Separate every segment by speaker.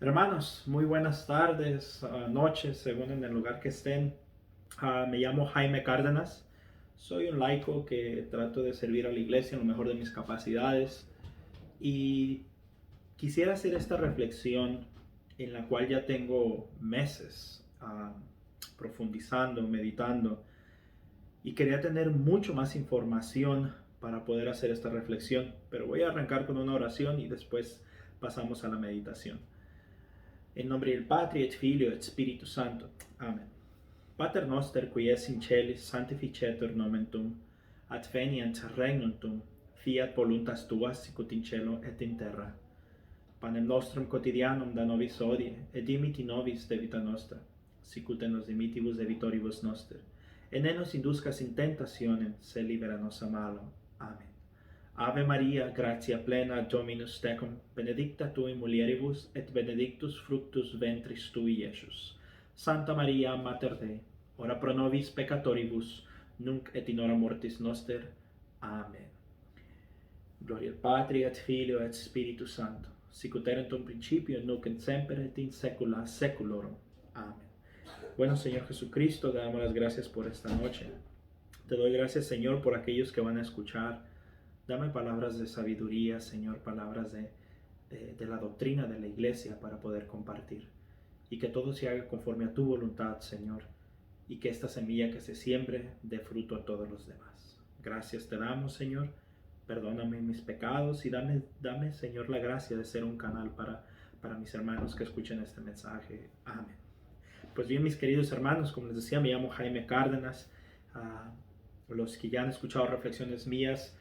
Speaker 1: Hermanos, muy buenas tardes, noches, según en el lugar que estén. Me llamo Jaime Cárdenas. Soy un laico que trato de servir a la iglesia en lo mejor de mis capacidades. Y quisiera hacer esta reflexión en la cual ya tengo meses profundizando, meditando. Y quería tener mucho más información para poder hacer esta reflexión. Pero voy a arrancar con una oración y después pasamos a la meditación. In nomine del Patri et Filio et Spiritus Sancto. Amen. Pater noster, qui es in celis, sanctificetur nomen tuum, adveniat regnum tuum, fiat voluntas tua sicut in cielo et in terra. Panem nostrum quotidianum da nobis hodie, et dimiti nobis debita nostra, sicut et nos dimittivus debitoribus noster. Et ne nos induscas in tentationem, sed libera nos a malo. Amen. Ave Maria, gratia plena, Dominus tecum, benedicta tu in mulieribus, et benedictus fructus ventris tui, Iesus. Santa Maria, Mater Dei, ora pro nobis peccatoribus, nunc et in hora mortis noster. Amen. Gloria al Patri, et Filio, et Spiritus Sancto, sicut erat in principio, nunc et semper, et in saecula saeculorum. Amen. Bueno, Señor Jesucristo, te damos las gracias por esta noche. Te doy gracias, Señor, por aquellos que van a escuchar. Dame palabras de sabiduría, Señor, palabras de la doctrina de la iglesia para poder compartir. Y que todo se haga conforme a tu voluntad, Señor. Y que esta semilla que se siembre dé fruto a todos los demás. Gracias te damos, Señor. Perdóname mis pecados y dame, Señor, la gracia de ser un canal para mis hermanos que escuchen este mensaje. Amén. Pues bien, mis queridos hermanos, como les decía, me llamo Jaime Cárdenas. Los que ya han escuchado reflexiones mías,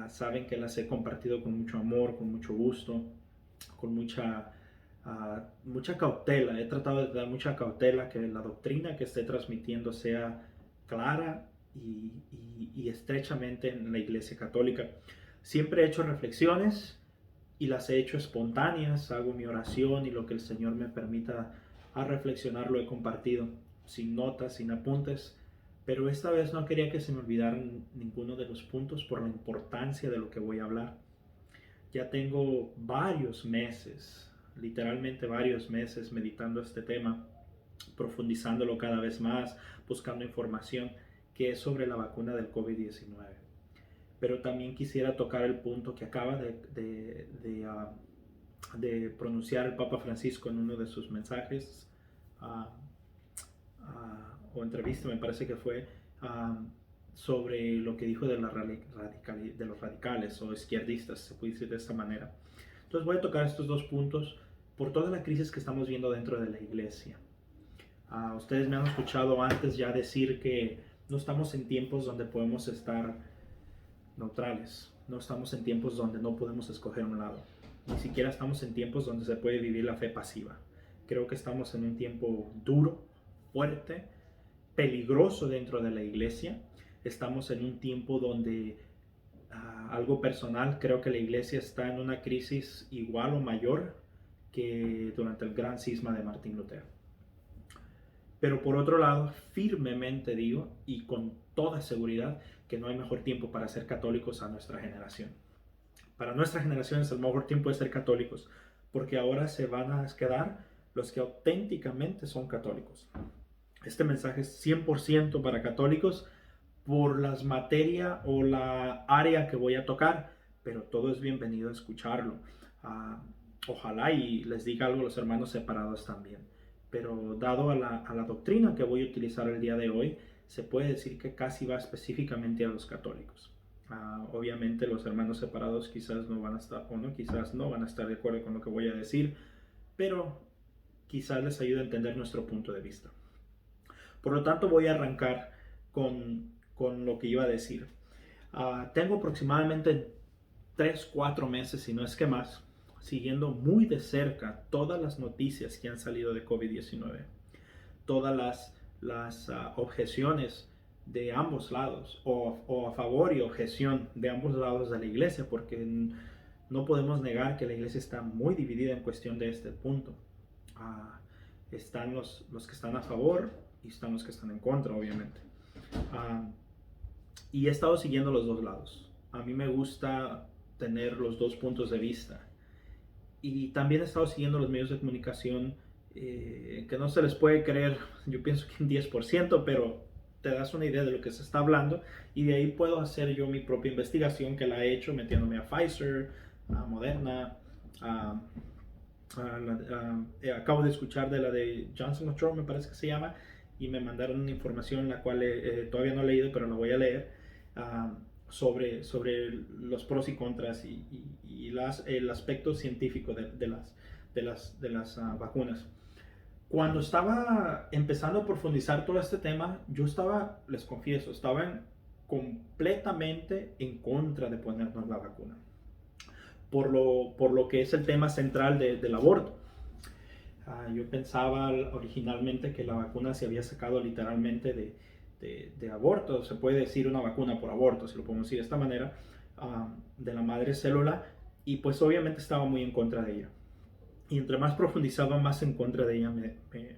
Speaker 1: saben que las he compartido con mucho amor, con mucho gusto, con mucha cautela. He tratado de dar mucha cautela, que la doctrina que esté transmitiendo sea clara y estrechamente en la Iglesia Católica. Siempre he hecho reflexiones y las he hecho espontáneas. Hago mi oración y lo que el Señor me permita a reflexionar lo he compartido, sin notas, sin apuntes. Pero esta vez no quería que se me olvidaran ninguno de los puntos por la importancia de lo que voy a hablar. Ya tengo varios meses, literalmente varios meses meditando este tema, profundizándolo cada vez más, buscando información que es sobre la vacuna del COVID-19. Pero también quisiera tocar el punto que acaba de pronunciar el Papa Francisco en uno de sus mensajes o entrevista, me parece que fue, sobre lo que dijo de los radicales o izquierdistas, se puede decir de esta manera. Entonces voy a tocar estos dos puntos por toda la crisis que estamos viendo dentro de la iglesia. Ustedes me han escuchado antes ya decir que no estamos en tiempos donde podemos estar neutrales, no estamos en tiempos donde no podemos escoger un lado, ni siquiera estamos en tiempos donde se puede vivir la fe pasiva. Creo que estamos en un tiempo duro, fuerte, peligroso dentro de la iglesia. Estamos en un tiempo donde, algo personal, creo que la iglesia está en una crisis igual o mayor que durante el gran cisma de Martín Lutero. Pero por otro lado, firmemente digo y con toda seguridad que no hay mejor tiempo para ser católicos a nuestra generación. Para nuestra generación es el mejor tiempo de ser católicos, porque ahora se van a quedar los que auténticamente son católicos. Este mensaje es 100% para católicos por las materias o la área que voy a tocar, pero todo es bienvenido a escucharlo. Ojalá y les diga algo a los hermanos separados también. Pero dado a la doctrina que voy a utilizar el día de hoy, se puede decir que casi va específicamente a los católicos. Obviamente los hermanos separados quizás no van a estar, o no, quizás no van a estar de acuerdo con lo que voy a decir, pero quizás les ayude a entender nuestro punto de vista. Por lo tanto, voy a arrancar con lo que iba a decir. Tengo aproximadamente 3-4 meses, si no es que más, siguiendo muy de cerca todas las noticias que han salido de COVID-19. Todas las objeciones de ambos lados, o a favor y objeción de ambos lados de la iglesia, porque no podemos negar que la iglesia está muy dividida en cuestión de este punto. Están los que están a favor y están los que están en contra, obviamente. Y he estado siguiendo los dos lados. A mí me gusta tener los dos puntos de vista. Y también he estado siguiendo los medios de comunicación, que no se les puede creer, yo pienso que un 10%, pero te das una idea de lo que se está hablando, y de ahí puedo hacer yo mi propia investigación, que la he hecho metiéndome a Pfizer, a Moderna, a, acabo de escuchar de la de Johnson Control, me parece que se llama, y me mandaron una información la cual todavía no he leído, pero la voy a leer, sobre los pros y contras y el aspecto científico de las vacunas. Cuando estaba empezando a profundizar todo este tema, yo estaba, les confieso, completamente en contra de ponernos la vacuna, por lo que es el tema central del aborto. Yo pensaba originalmente que la vacuna se había sacado literalmente de aborto, se puede decir una vacuna por aborto, si lo podemos decir de esta manera, de la madre célula, y pues obviamente estaba muy en contra de ella. Y entre más profundizaba, más en contra de ella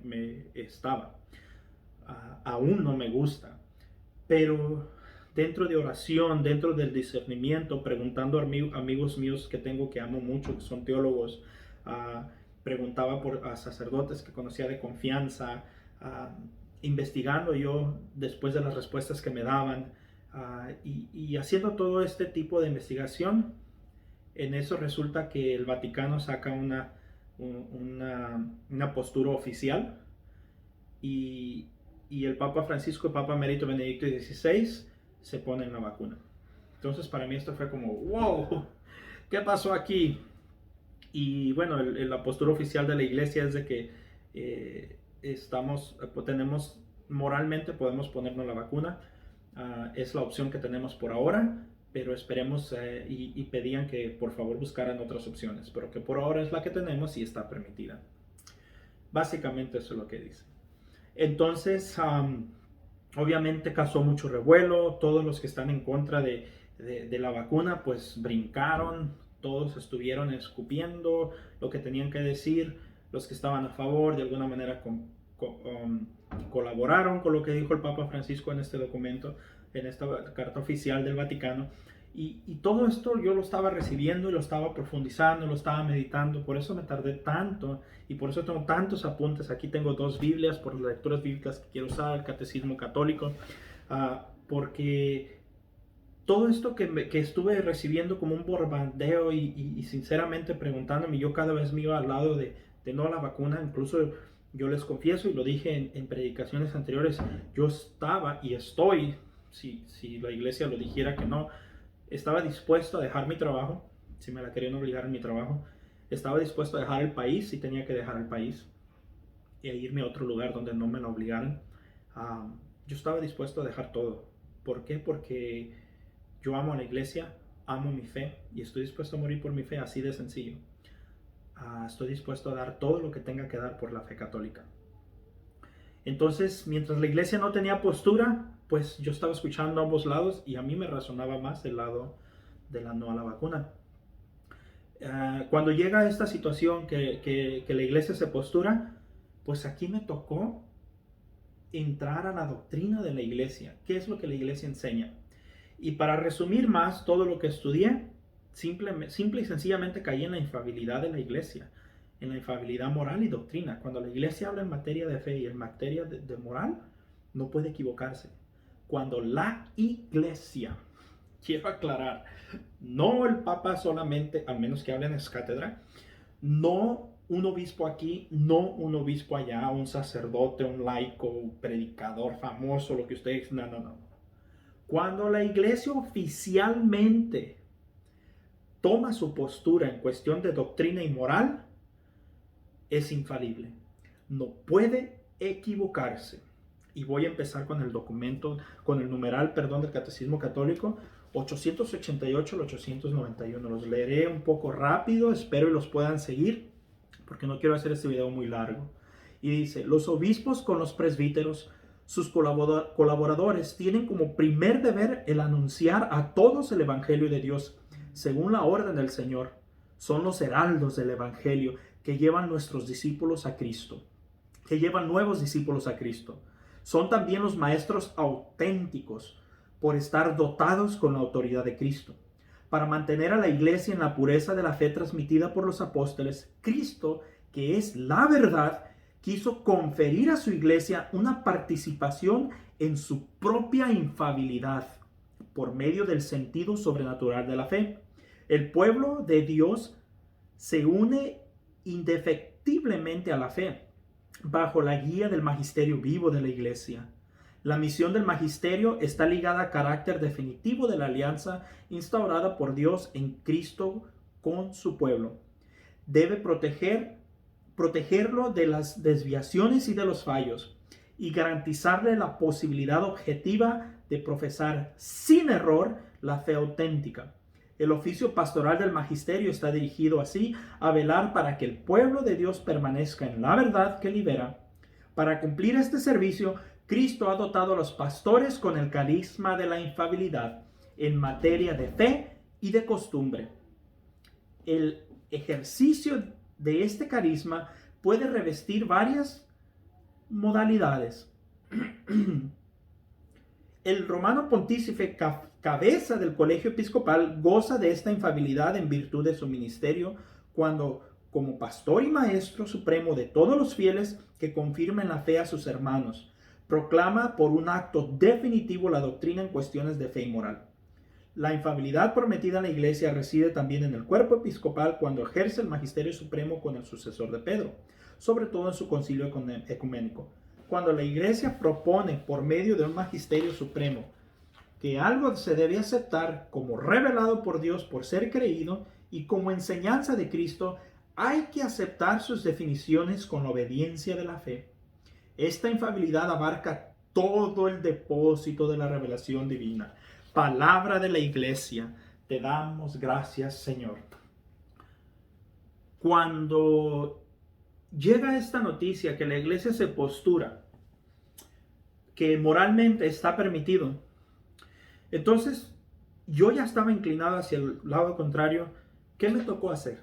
Speaker 1: me estaba. Aún no me gusta, pero dentro de oración, dentro del discernimiento, preguntando a amigos míos que tengo que amo mucho, que son teólogos, preguntaba a sacerdotes que conocía de confianza, investigando yo después de las respuestas que me daban, y haciendo todo este tipo de investigación. En eso resulta que el Vaticano saca una postura oficial, y el Papa Francisco, el Papa Emérito Benedicto XVI, se ponen la vacuna. Entonces para mí esto fue como, wow, ¿qué pasó aquí? Y bueno, la postura oficial de la iglesia es de que tenemos, moralmente podemos ponernos la vacuna, es la opción que tenemos por ahora, pero esperemos, y pedían que por favor buscaran otras opciones, pero que por ahora es la que tenemos y está permitida. Básicamente eso es lo que dice. Entonces, obviamente causó mucho revuelo, todos los que están en contra de la vacuna pues brincaron, todos estuvieron escupiendo lo que tenían que decir, los que estaban a favor de alguna manera colaboraron con lo que dijo el Papa Francisco en este documento, en esta carta oficial del Vaticano. Y todo esto yo lo estaba recibiendo y lo estaba profundizando, lo estaba meditando, por eso me tardé tanto y por eso tengo tantos apuntes. Aquí tengo 2 Biblias por las lecturas bíblicas que quiero usar, el Catecismo Católico, porque todo esto que estuve recibiendo como un bombardeo y sinceramente preguntándome, yo cada vez me iba al lado de no a la vacuna. Incluso yo les confieso, y lo dije en predicaciones anteriores, yo estaba y estoy, si la iglesia lo dijera que no, estaba dispuesto a dejar mi trabajo, si me la querían obligar en mi trabajo. Estaba dispuesto a dejar el país si tenía que dejar el país y a irme a otro lugar donde no me lo obligaran. Yo estaba dispuesto a dejar todo. ¿Por qué? Porque yo amo a la iglesia, amo mi fe y estoy dispuesto a morir por mi fe, así de sencillo. Estoy dispuesto a dar todo lo que tenga que dar por la fe católica. Entonces, mientras la iglesia no tenía postura, pues yo estaba escuchando a ambos lados y a mí me resonaba más el lado de la no a la vacuna. Cuando llega esta situación que la iglesia se postura, pues aquí me tocó entrar a la doctrina de la iglesia. ¿Qué es lo que la iglesia enseña? Y para resumir más todo lo que estudié, simple y sencillamente caí en la infalibilidad de la iglesia, en la infalibilidad moral y doctrina. Cuando la iglesia habla en materia de fe y en materia de moral, no puede equivocarse. Cuando la iglesia, quiero aclarar, no el papa solamente, al menos que hable en cátedra, no un obispo aquí, no un obispo allá, un sacerdote, un laico, un predicador famoso, lo que ustedes, no. Cuando la iglesia oficialmente toma su postura en cuestión de doctrina y moral, es infalible. No puede equivocarse. Y voy a empezar con el documento, con el numeral, del Catecismo Católico, 888 al 891. Los leeré un poco rápido, espero y los puedan seguir, porque no quiero hacer este video muy largo. Y dice: los obispos con los presbíteros, sus colaboradores, tienen como primer deber el anunciar a todos el Evangelio de Dios, según la orden del Señor. Son los heraldos del Evangelio que llevan nuestros discípulos a Cristo, que llevan nuevos discípulos a Cristo. Son también los maestros auténticos por estar dotados con la autoridad de Cristo. para mantener a la iglesia en la pureza de la fe transmitida por los apóstoles, Cristo, que es la verdad, quiso conferir a su iglesia una participación en su propia infalibilidad por medio del sentido sobrenatural de la fe. El pueblo de Dios se une indefectiblemente a la fe bajo la guía del magisterio vivo de la iglesia. La misión del magisterio está ligada al carácter definitivo de la alianza instaurada por Dios en Cristo con su pueblo. Debe protegerlo de las desviaciones y de los fallos y garantizarle la posibilidad objetiva de profesar sin error la fe auténtica. El oficio pastoral del magisterio está dirigido así a velar para que el pueblo de Dios permanezca en la verdad que libera. Para cumplir este servicio, Cristo ha dotado a los pastores con el carisma de la infalibilidad en materia de fe y de costumbre. El ejercicio de este carisma puede revestir varias modalidades. El romano pontífice, cabeza del colegio episcopal, goza de esta infalibilidad en virtud de su ministerio cuando, como pastor y maestro supremo de todos los fieles que confirmen la fe a sus hermanos, proclama por un acto definitivo la doctrina en cuestiones de fe y moral. La infalibilidad prometida en la iglesia reside también en el cuerpo episcopal cuando ejerce el magisterio supremo con el sucesor de Pedro, sobre todo en su concilio ecuménico. Cuando la iglesia propone por medio de un magisterio supremo que algo se debe aceptar como revelado por Dios por ser creído y como enseñanza de Cristo, hay que aceptar sus definiciones con la obediencia de la fe. Esta infalibilidad abarca todo el depósito de la revelación divina. Palabra de la iglesia, te damos gracias, Señor. Cuando llega esta noticia que la iglesia se postura, que moralmente está permitido, entonces yo ya estaba inclinado hacia el lado contrario. ¿Qué me tocó hacer?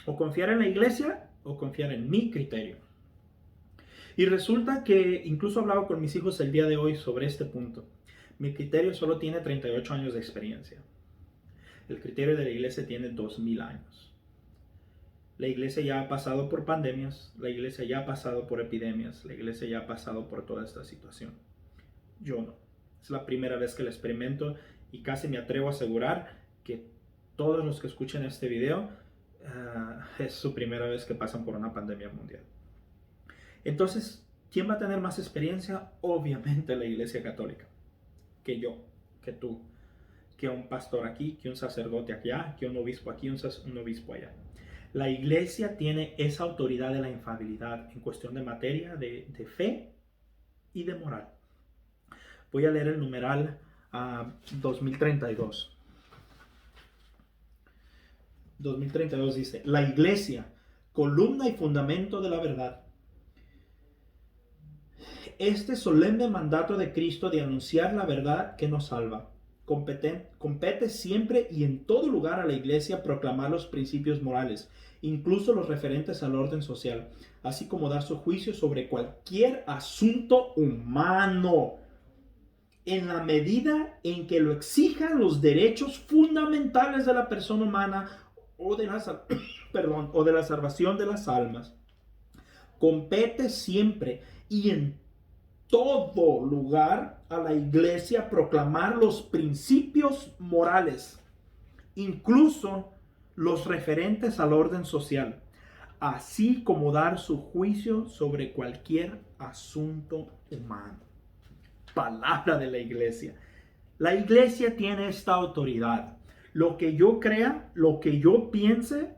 Speaker 1: O confiar en la iglesia o confiar en mi criterio. Y resulta que incluso hablaba con mis hijos el día de hoy sobre este punto. Mi criterio solo tiene 38 años de experiencia. El criterio de la iglesia tiene 2000 años. La iglesia ya ha pasado por pandemias, la iglesia ya ha pasado por epidemias, la iglesia ya ha pasado por toda esta situación. Yo no. Es la primera vez que lo experimento y casi me atrevo a asegurar que todos los que escuchen este video es su primera vez que pasan por una pandemia mundial. Entonces, ¿quién va a tener más experiencia? Obviamente la iglesia católica. Que yo, que tú, que un pastor aquí, que un sacerdote allá, que un obispo aquí, un obispo allá. La iglesia tiene esa autoridad de la infalibilidad en cuestión de materia, de fe y de moral. Voy a leer el numeral 2032. 2032 dice: la iglesia, columna y fundamento de la verdad. Este solemne mandato de Cristo de anunciar la verdad que nos salva. Compete siempre y en todo lugar a la iglesia proclamar los principios morales, incluso los referentes al orden social, así como dar su juicio sobre cualquier asunto humano, en la medida en que lo exijan los derechos fundamentales de la persona humana o de la salvación de las almas. Compete siempre y en todo lugar a la iglesia proclamar los principios morales, incluso los referentes al orden social, así como dar su juicio sobre cualquier asunto humano. Palabra de la iglesia. La iglesia tiene esta autoridad. Lo que yo crea, lo que yo piense,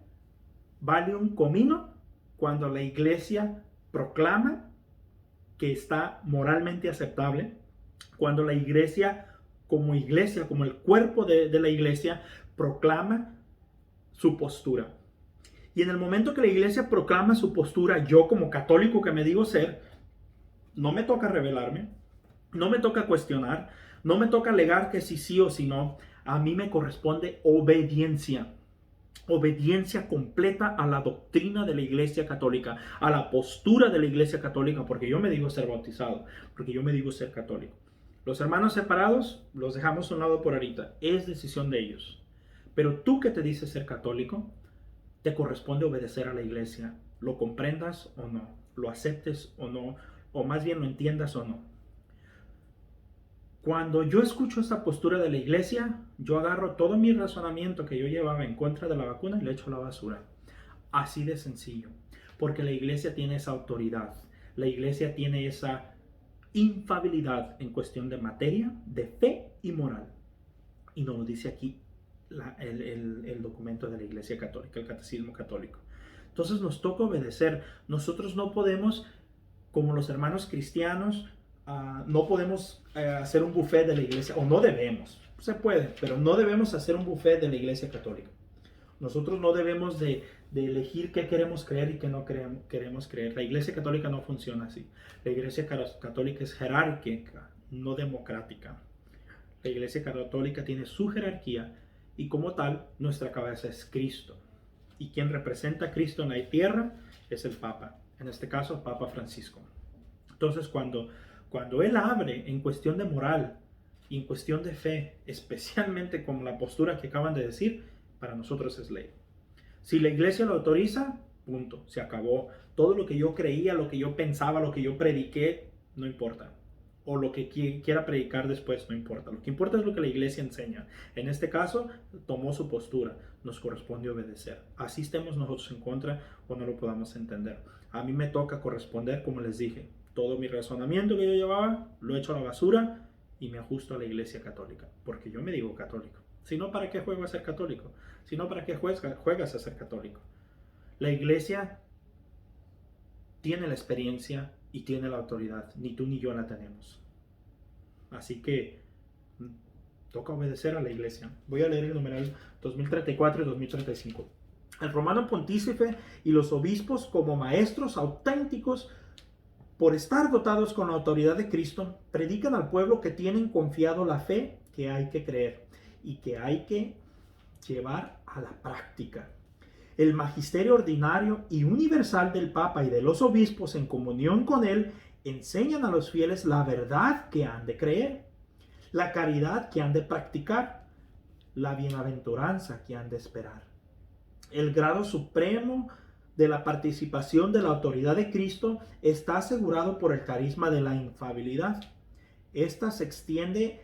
Speaker 1: vale un comino cuando la iglesia proclama que está moralmente aceptable, cuando la iglesia, como el cuerpo de la iglesia, proclama su postura. Y en el momento que la iglesia proclama su postura, yo como católico que me digo ser, no me toca rebelarme, no me toca cuestionar, no me toca alegar que sí o si no. A mí me corresponde obediencia. Obediencia completa a la doctrina de la iglesia católica, a la postura de la iglesia católica, porque yo me digo ser bautizado, porque yo me digo ser católico. Los hermanos separados los dejamos a un lado por ahorita. Es decisión de ellos. Pero tú que te dices ser católico, te corresponde obedecer a la iglesia. Lo comprendas o no, lo aceptes o no, o más bien lo entiendas o no. Cuando yo escucho esta postura de la iglesia, yo agarro todo mi razonamiento que yo llevaba en contra de la vacuna y lo echo a la basura. Así de sencillo. Porque la iglesia tiene esa autoridad. La iglesia tiene esa infalibilidad en cuestión de materia, de fe y moral. Y nos lo dice aquí el documento de la iglesia católica, el catecismo católico. Entonces nos toca obedecer. Nosotros no podemos, como los hermanos cristianos, no podemos hacer un buffet de la iglesia, o no debemos, se puede, pero no debemos hacer un buffet de la iglesia católica. Nosotros no debemos de elegir qué queremos creer y qué no queremos creer. La iglesia católica no funciona así. La iglesia católica es jerárquica, no democrática. La iglesia católica tiene su jerarquía y como tal, nuestra cabeza es Cristo. Y quien representa a Cristo en la tierra es el Papa, en este caso el Papa Francisco. Entonces, cuando él abre en cuestión de moral y en cuestión de fe, especialmente con la postura que acaban de decir, para nosotros es ley. Si la iglesia lo autoriza, punto, se acabó. Todo lo que yo creía, lo que yo pensaba, lo que yo prediqué, no importa. O lo que quiera predicar después, no importa. Lo que importa es lo que la iglesia enseña. En este caso, tomó su postura. Nos corresponde obedecer. Así estemos nosotros en contra o no lo podamos entender. A mí me toca corresponder, como les dije. Todo mi razonamiento que yo llevaba, lo echo a la basura y me ajusto a la iglesia católica. Porque yo me digo católico. Si no, ¿para qué juego a ser católico? Si no, ¿para qué juegas a ser católico? La iglesia tiene la experiencia y tiene la autoridad. Ni tú ni yo la tenemos. Así que toca obedecer a la iglesia. Voy a leer el numeral 2034 y 2035. El romano pontífice y los obispos como maestros auténticos, por estar dotados con la autoridad de Cristo, predican al pueblo que tienen confiado la fe que hay que creer y que hay que llevar a la práctica. El magisterio ordinario y universal del Papa y de los obispos en comunión con él enseñan a los fieles la verdad que han de creer, la caridad que han de practicar, la bienaventuranza que han de esperar. El grado supremo de la participación de la autoridad de Cristo está asegurado por el carisma de la infalibilidad. Esta se extiende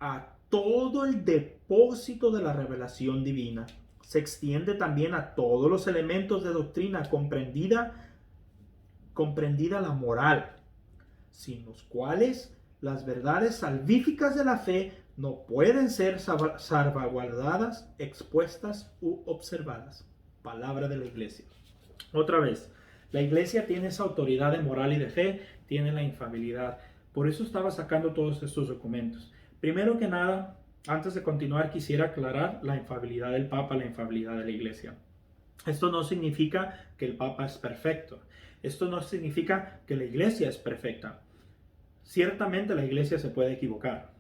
Speaker 1: a todo el depósito de la revelación divina. Se extiende también a todos los elementos de doctrina, comprendida la moral, sin los cuales las verdades salvíficas de la fe no pueden ser salvaguardadas, expuestas u observadas. Palabra de la iglesia. Otra vez, la iglesia tiene esa autoridad de moral y de fe, tiene la infalibilidad. Por eso estaba sacando todos estos documentos. Primero que nada, antes de continuar, quisiera aclarar la infalibilidad del Papa, la infalibilidad de la iglesia. Esto no significa que el Papa es perfecto. Esto no significa que la iglesia es perfecta. Ciertamente la iglesia se puede equivocar,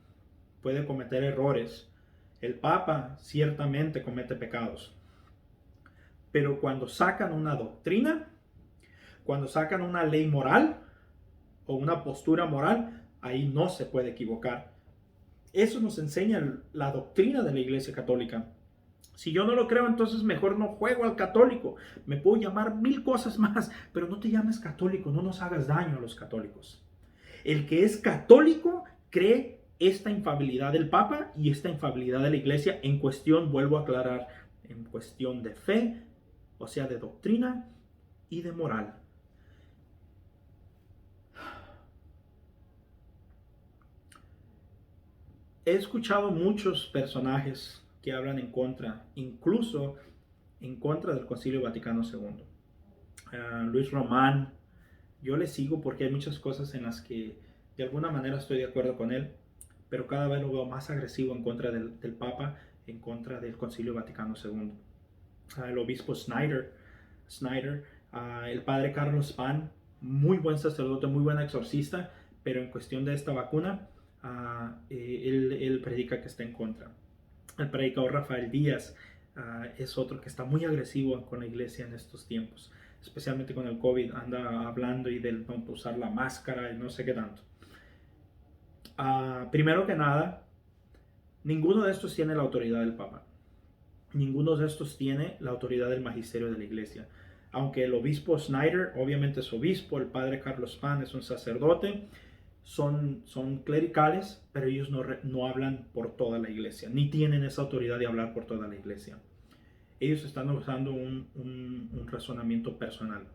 Speaker 1: puede cometer errores. El Papa ciertamente comete pecados. Pero cuando sacan una doctrina, cuando sacan una ley moral o una postura moral, ahí no se puede equivocar. Eso nos enseña la doctrina de la Iglesia Católica. Si yo no lo creo, entonces mejor no juego al católico. Me puedo llamar 1000 cosas más, pero no te llames católico, no nos hagas daño a los católicos. El que es católico cree esta infalibilidad del Papa y esta infalibilidad de la Iglesia en cuestión, vuelvo a aclarar, en cuestión de fe, o sea, de doctrina y de moral. He escuchado muchos personajes que hablan en contra, incluso en contra del Concilio Vaticano II. Luis Román, yo le sigo porque hay muchas cosas en las que de alguna manera estoy de acuerdo con él, pero cada vez lo veo más agresivo en contra del Papa, en contra del Concilio Vaticano II. El obispo Snyder, el padre Carlos Spahn, muy buen sacerdote, muy buen exorcista, pero en cuestión de esta vacuna, él predica que está en contra. El predicador Rafael Díaz es otro que está muy agresivo con la iglesia en estos tiempos, especialmente con el COVID, anda hablando y del no usar la máscara y no sé qué tanto. Primero que nada, ninguno de estos tiene la autoridad del Papa. Ninguno de estos tiene la autoridad del magisterio de la iglesia. Aunque el obispo Schneider obviamente es obispo, el padre Carlos Pan es un sacerdote, son clericales, pero ellos no hablan por toda la iglesia, ni tienen esa autoridad de hablar por toda la iglesia. Ellos están usando un razonamiento personal.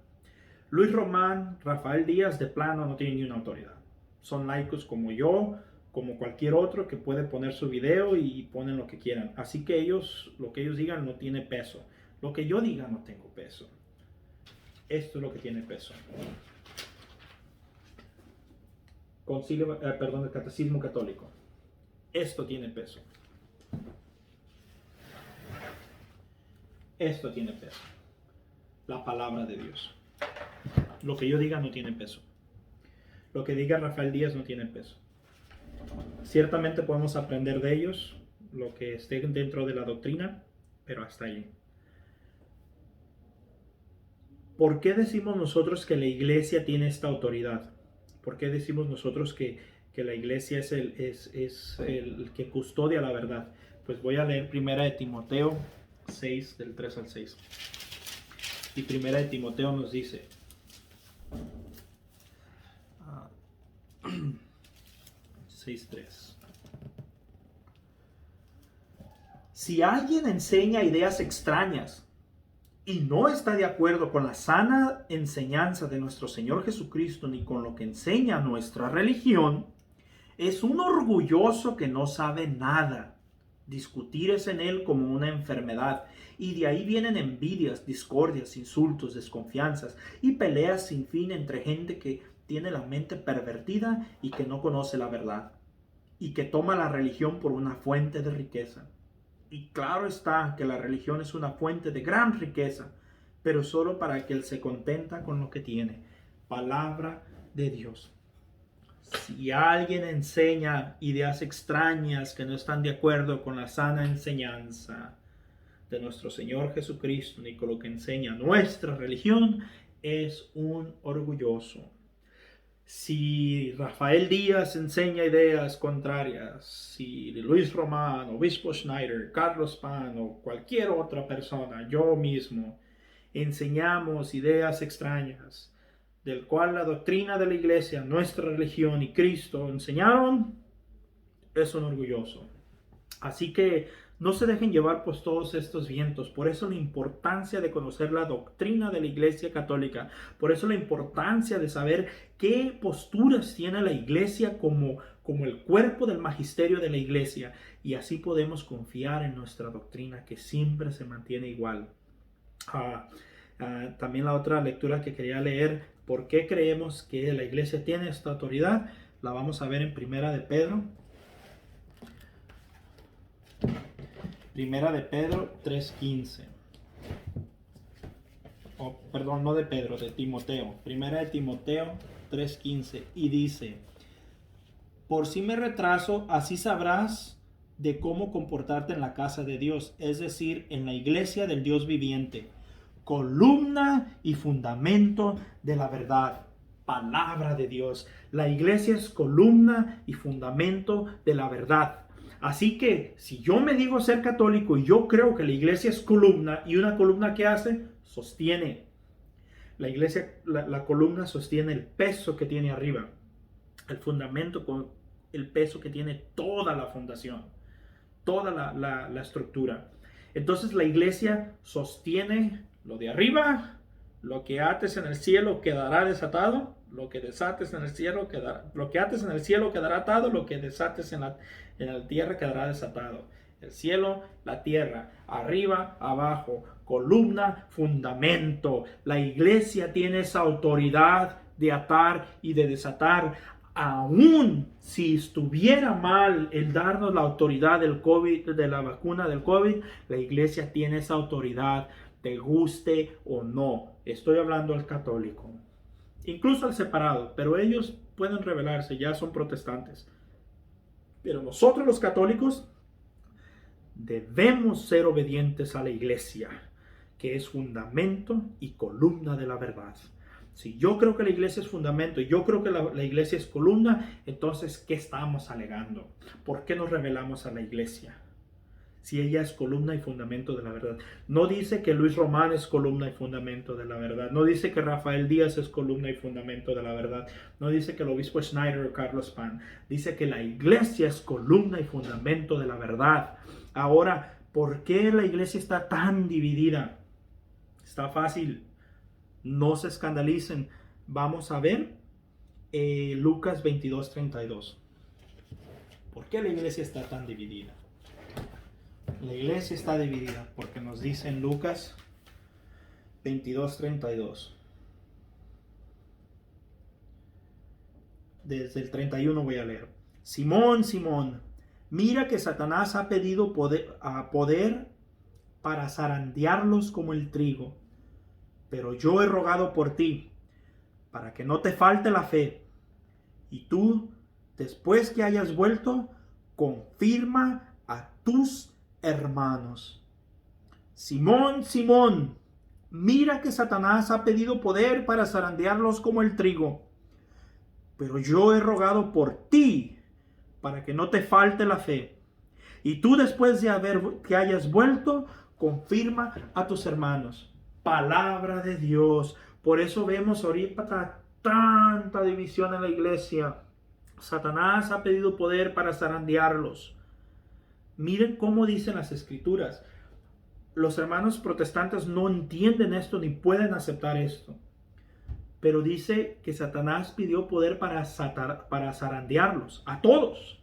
Speaker 1: Luis Román, Rafael Díaz, de plano no tienen ni una autoridad. Son laicos como yo, como cualquier otro que puede poner su video y ponen lo que quieran. Así que lo que ellos digan no tiene peso. Lo que yo diga no tengo peso. Esto es lo que tiene peso. El Catecismo Católico. Esto tiene peso. Esto tiene peso. La palabra de Dios. Lo que yo diga no tiene peso. Lo que diga Rafael Díaz no tiene peso. Ciertamente podemos aprender de ellos lo que esté dentro de la doctrina, pero hasta allí. ¿Por qué decimos nosotros que la iglesia tiene esta autoridad? ¿Por qué decimos nosotros que la iglesia es el que custodia la verdad? Pues voy a leer 1 de Timoteo 6, del 3 al 6. Y 1 de Timoteo nos dice... 6:3. Si alguien enseña ideas extrañas y no está de acuerdo con la sana enseñanza de nuestro Señor Jesucristo ni con lo que enseña nuestra religión, es un orgulloso que no sabe nada. Discutir es en él como una enfermedad, y de ahí vienen envidias, discordias, insultos, desconfianzas y peleas sin fin entre gente que tiene la mente pervertida y que no conoce la verdad, y que toma la religión por una fuente de riqueza. Y claro está que la religión es una fuente de gran riqueza, pero solo para aquel se contenta con lo que tiene. Palabra de Dios. Si alguien enseña ideas extrañas que no están de acuerdo con la sana enseñanza de nuestro Señor Jesucristo ni con lo que enseña nuestra religión, es un orgulloso. Si Rafael Díaz enseña ideas contrarias, si Luis Román, Obispo Schneider, Carlos Pan o cualquier otra persona, yo mismo, enseñamos ideas extrañas, del cual la doctrina de la iglesia, nuestra religión y Cristo enseñaron, es un orgulloso. Así que no se dejen llevar por todos estos vientos. Por eso la importancia de conocer la doctrina de la Iglesia Católica. Por eso la importancia de saber qué posturas tiene la Iglesia como el cuerpo del magisterio de la Iglesia. Y así podemos confiar en nuestra doctrina que siempre se mantiene igual. También la otra lectura que quería leer, ¿por qué creemos que la Iglesia tiene esta autoridad? La vamos a ver en Primera de Pedro. Primera de Pedro 3:15. Perdón, no de Pedro, de Timoteo. Primera de Timoteo 3:15. Y dice: por si me retraso, así sabrás de cómo comportarte en la casa de Dios, es decir, en la iglesia del Dios viviente, columna y fundamento de la verdad. Palabra de Dios. La iglesia es columna y fundamento de la verdad. Así que si yo me digo ser católico y yo creo que la iglesia es columna, y una columna ¿qué hace? Sostiene. La iglesia, la columna sostiene el peso que tiene arriba. El fundamento con el peso que tiene toda la fundación, toda la estructura. Entonces la iglesia sostiene lo de arriba. Lo que ates en el cielo quedará desatado. Lo que desates en el cielo quedará, lo que ates en el cielo quedará atado, lo que desates en la tierra quedará desatado. El cielo, la tierra, arriba, abajo, columna, fundamento. La iglesia tiene esa autoridad de atar y de desatar. Aún si estuviera mal el darnos la autoridad del COVID, de la vacuna del COVID, la iglesia tiene esa autoridad, te guste o no. Estoy hablando al católico. Incluso al separado, pero ellos pueden rebelarse, ya son protestantes. Pero nosotros los católicos debemos ser obedientes a la iglesia, que es fundamento y columna de la verdad. Si yo creo que la iglesia es fundamento, yo creo que la iglesia es columna, entonces, ¿qué estamos alegando? ¿Por qué nos rebelamos a la iglesia? Si ella es columna y fundamento de la verdad. No dice que Luis Román es columna y fundamento de la verdad. No dice que Rafael Díaz es columna y fundamento de la verdad. No dice que el obispo Schneider o Carlos Pan. Dice que la iglesia es columna y fundamento de la verdad. Ahora, ¿por qué la iglesia está tan dividida? Está fácil. No se escandalicen. Vamos a ver Lucas 22:32. ¿Por qué la iglesia está tan dividida? La iglesia está dividida porque nos dice en Lucas 22:32. Desde el 31 voy a leer. Simón, Simón, mira que Satanás ha pedido poder para zarandearlos como el trigo. Pero yo he rogado por ti, para que no te falte la fe. Y tú, después que hayas vuelto, confirma a tus hermanos. Simón, Simón, mira que Satanás ha pedido poder para zarandearlos como el trigo. Pero yo he rogado por ti, para que no te falte la fe. Y tú, después de que hayas vuelto, confirma a tus hermanos. Palabra de Dios. Por eso vemos ahorita tanta división en la iglesia. Satanás ha pedido poder para zarandearlos. Miren cómo dicen las escrituras. Los hermanos protestantes no entienden esto ni pueden aceptar esto. Pero dice que Satanás pidió poder para zarandearlos, a todos.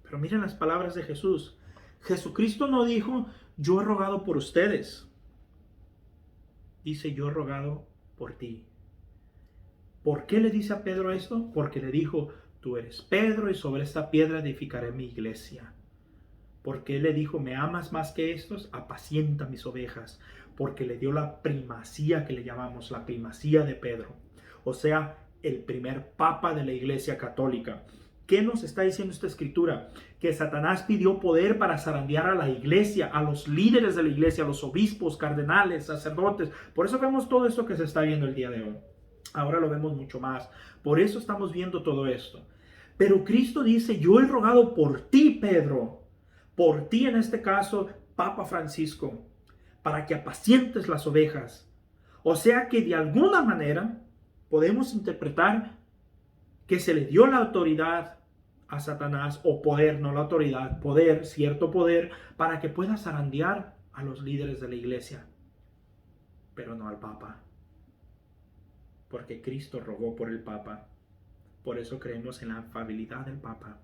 Speaker 1: Pero miren las palabras de Jesús. Jesucristo no dijo, yo he rogado por ustedes. Dice, yo he rogado por ti. ¿Por qué le dice a Pedro esto? Porque le dijo, tú eres Pedro y sobre esta piedra edificaré mi iglesia. Porque él le dijo, ¿me amas más que estos? Apacienta mis ovejas. Porque le dio la primacía que le llamamos la primacía de Pedro. O sea, el primer papa de la iglesia católica. ¿Qué nos está diciendo esta escritura? Que Satanás pidió poder para zarandear a la iglesia, a los líderes de la iglesia, a los obispos, cardenales, sacerdotes. Por eso vemos todo esto que se está viendo el día de hoy. Ahora lo vemos mucho más. Por eso estamos viendo todo esto. Pero Cristo dice, yo he rogado por ti, Pedro. Por ti, en este caso, Papa Francisco, para que apacientes las ovejas. O sea que de alguna manera podemos interpretar que se le dio la autoridad a Satanás, o poder, no la autoridad, poder, cierto poder, para que pueda zarandear a los líderes de la iglesia, pero no al Papa, porque Cristo rogó por el Papa. Por eso creemos en la infalibilidad del Papa.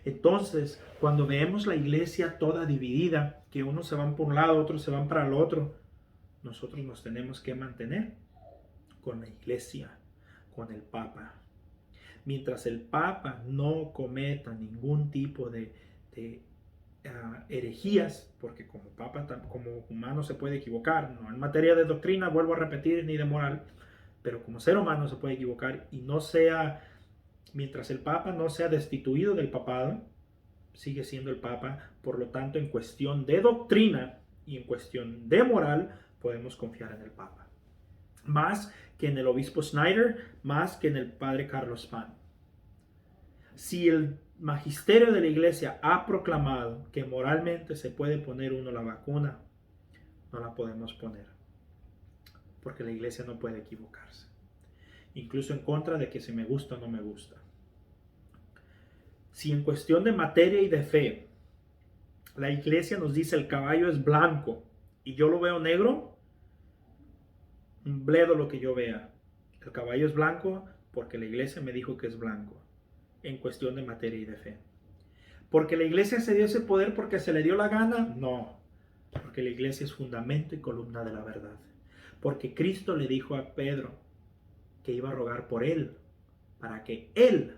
Speaker 1: Entonces, cuando vemos la iglesia toda dividida, que unos se van por un lado, otros se van para el otro, nosotros nos tenemos que mantener con la iglesia, con el Papa. Mientras el Papa no cometa ningún tipo de herejías, porque como Papa, como humano se puede equivocar, no en materia de doctrina, vuelvo a repetir, ni de moral, pero como ser humano se puede equivocar, y no sea, mientras el Papa no sea destituido del papado, sigue siendo el Papa. Por lo tanto, en cuestión de doctrina y en cuestión de moral, podemos confiar en el Papa. Más que en el obispo Schneider, más que en el padre Carlos Pan. Si el magisterio de la iglesia ha proclamado que moralmente se puede poner uno la vacuna, no la podemos poner, porque la iglesia no puede equivocarse, incluso en contra de que si me gusta o no me gusta. Si en cuestión de materia y de fe, la iglesia nos dice el caballo es blanco y yo lo veo negro, un bledo lo que yo vea. El caballo es blanco porque la iglesia me dijo que es blanco, en cuestión de materia y de fe. ¿Porque la iglesia se dio ese poder porque se le dio la gana? No, porque la iglesia es fundamento y columna de la verdad. Porque Cristo le dijo a Pedro que iba a rogar por él, para que él,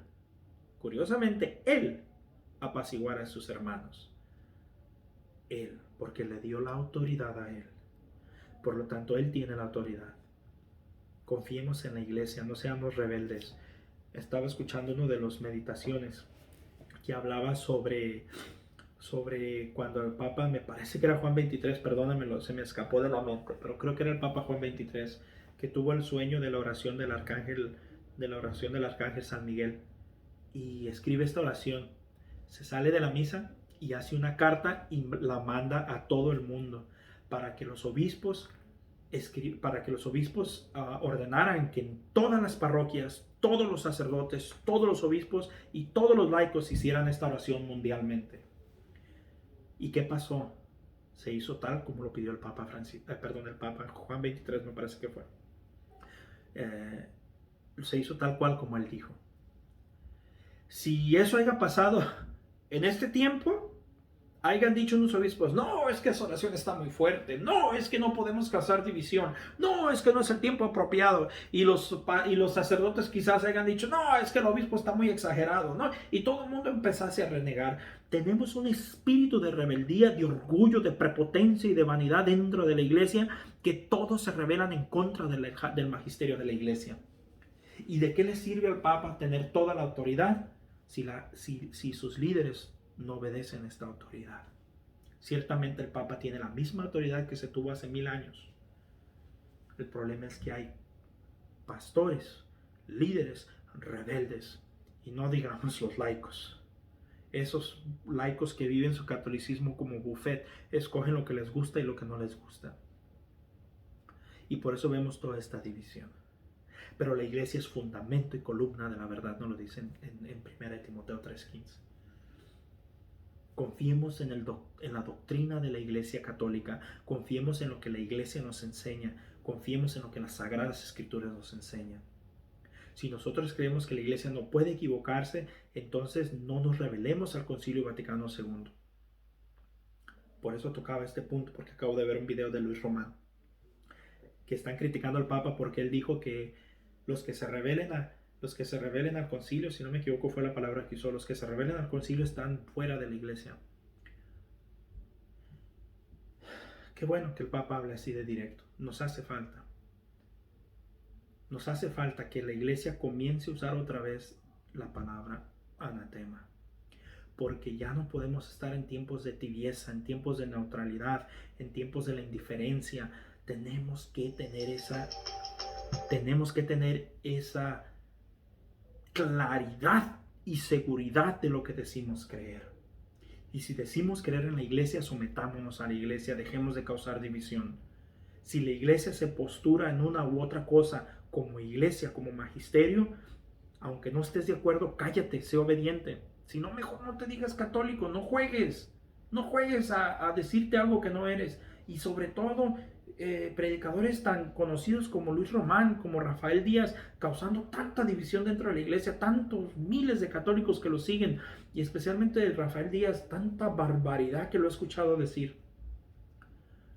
Speaker 1: curiosamente, él apaciguara a sus hermanos. Él, porque le dio la autoridad a él. Por lo tanto, él tiene la autoridad. Confiemos en la iglesia, no seamos rebeldes. Estaba escuchando uno de las meditaciones que hablaba sobre cuando el Papa, me parece que era Juan 23, perdónenmelo, se me escapó de la mente, pero creo que era el Papa Juan 23, que tuvo el sueño de la oración del arcángel, San Miguel, y escribe esta oración. Se sale de la misa y hace una carta y la manda a todo el mundo para que los obispos ordenaran que en todas las parroquias, todos los sacerdotes, todos los obispos y todos los laicos hicieran esta oración mundialmente. ¿Y qué pasó? Se hizo tal como lo pidió el Papa el Papa Juan 23, me parece que fue. Se hizo tal cual como él dijo. Si eso haya pasado en este tiempo, hayan dicho unos obispos, no, es que esa oración está muy fuerte, no, es que no podemos causar división, no, es que no es el tiempo apropiado, y los sacerdotes quizás hayan dicho, no, es que el obispo está muy exagerado, ¿no? Y todo el mundo empezase a renegar. Tenemos un espíritu de rebeldía, de orgullo, de prepotencia y de vanidad dentro de la iglesia, que todos se rebelan en contra del magisterio de la iglesia. ¿Y de qué le sirve al Papa tener toda la autoridad si sus líderes no obedecen esta autoridad? Ciertamente el Papa tiene la misma autoridad que se tuvo hace 1000 años. El problema es que hay pastores, líderes rebeldes, y no digamos los laicos. Esos laicos que viven su catolicismo como buffet, escogen lo que les gusta y lo que no les gusta. Y por eso vemos toda esta división. Pero la iglesia es fundamento y columna de la verdad, nos lo dicen en 1 Timoteo 3:15. Confiemos en la doctrina de la iglesia católica, confiemos en lo que la iglesia nos enseña, confiemos en lo que las sagradas escrituras nos enseñan. Si nosotros creemos que la iglesia no puede equivocarse, entonces no nos rebelemos al Concilio Vaticano II. Por eso tocaba este punto, porque acabo de ver un video de Luis Román, que están criticando al Papa porque él dijo que los que se rebelen al concilio, si no me equivoco fue la palabra que usó, los que se rebelen al concilio están fuera de la iglesia. Qué bueno que el Papa hable así de directo. Nos hace falta que la iglesia comience a usar otra vez la palabra anatema, porque ya no podemos estar en tiempos de tibieza, en tiempos de neutralidad, en tiempos de la indiferencia. Tenemos que tener esa claridad y seguridad de lo que decimos creer. Y si decimos creer en la iglesia, sometámonos a la iglesia, dejemos de causar división. Si la iglesia se postura en una u otra cosa como iglesia, como magisterio, aunque no estés de acuerdo, cállate, sé obediente. Si no, mejor no te digas católico, no juegues a decirte algo que no eres. Y sobre todo, predicadores tan conocidos como Luis Román, como Rafael Díaz, causando tanta división dentro de la iglesia, tantos miles de católicos que lo siguen, y especialmente Rafael Díaz, tanta barbaridad que lo he escuchado decir,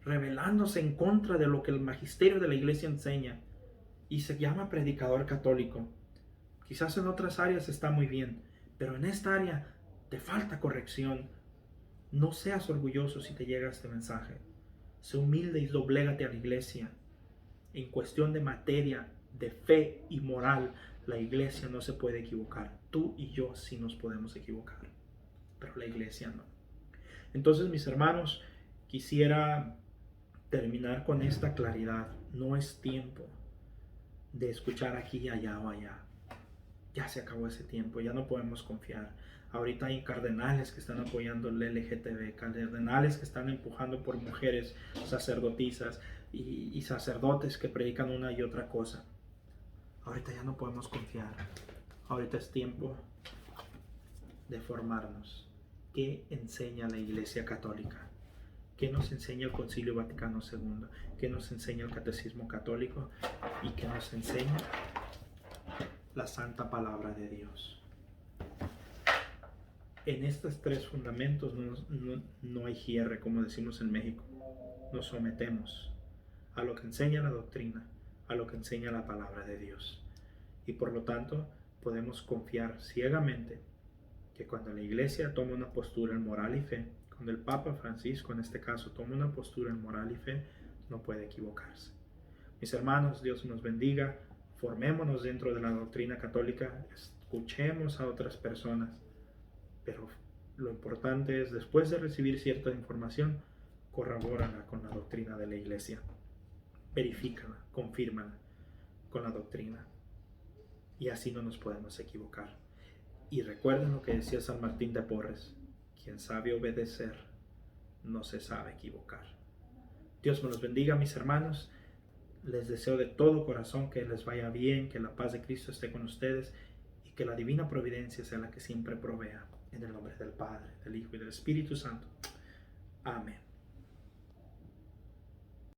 Speaker 1: rebelándose en contra de lo que el magisterio de la iglesia enseña, y se llama predicador católico. Quizás en otras áreas está muy bien, pero en esta área te falta corrección. No seas orgulloso si te llega este mensaje. Sé humilde y doblégate a la iglesia. En cuestión de materia, de fe y moral, la iglesia no se puede equivocar. Tú y yo sí nos podemos equivocar, pero la iglesia no. Entonces, mis hermanos, quisiera terminar con esta claridad. No es tiempo de escuchar aquí, allá o allá. Ya se acabó ese tiempo, ya no podemos confiar. Ahorita hay cardenales que están apoyando el LGTB, cardenales que están empujando por mujeres sacerdotisas y sacerdotes que predican una y otra cosa. Ahorita ya no podemos confiar. Ahorita es tiempo de formarnos. ¿Qué enseña la Iglesia Católica? ¿Qué nos enseña el Concilio Vaticano II? ¿Qué nos enseña el Catecismo Católico? ¿Y qué nos enseña la Santa Palabra de Dios? En estos tres fundamentos no hay cierre, como decimos en México. Nos sometemos a lo que enseña la doctrina, a lo que enseña la palabra de Dios. Y por lo tanto, podemos confiar ciegamente que cuando la Iglesia toma una postura en moral y fe, cuando el Papa Francisco en este caso toma una postura en moral y fe, no puede equivocarse. Mis hermanos, Dios nos bendiga. Formémonos dentro de la doctrina católica, escuchemos a otras personas. Pero lo importante es, después de recibir cierta información, corrobórala con la doctrina de la iglesia. Verifícala, confírmala. con la doctrina. Y así no nos podemos equivocar. Y recuerden lo que decía San Martín de Porres: quien sabe obedecer, no se sabe equivocar. Dios me los bendiga, mis hermanos. Les deseo de todo corazón que les vaya bien, que la paz de Cristo esté con ustedes y que la divina providencia sea la que siempre provea. En el nombre del Padre, del Hijo y del Espíritu Santo. Amén.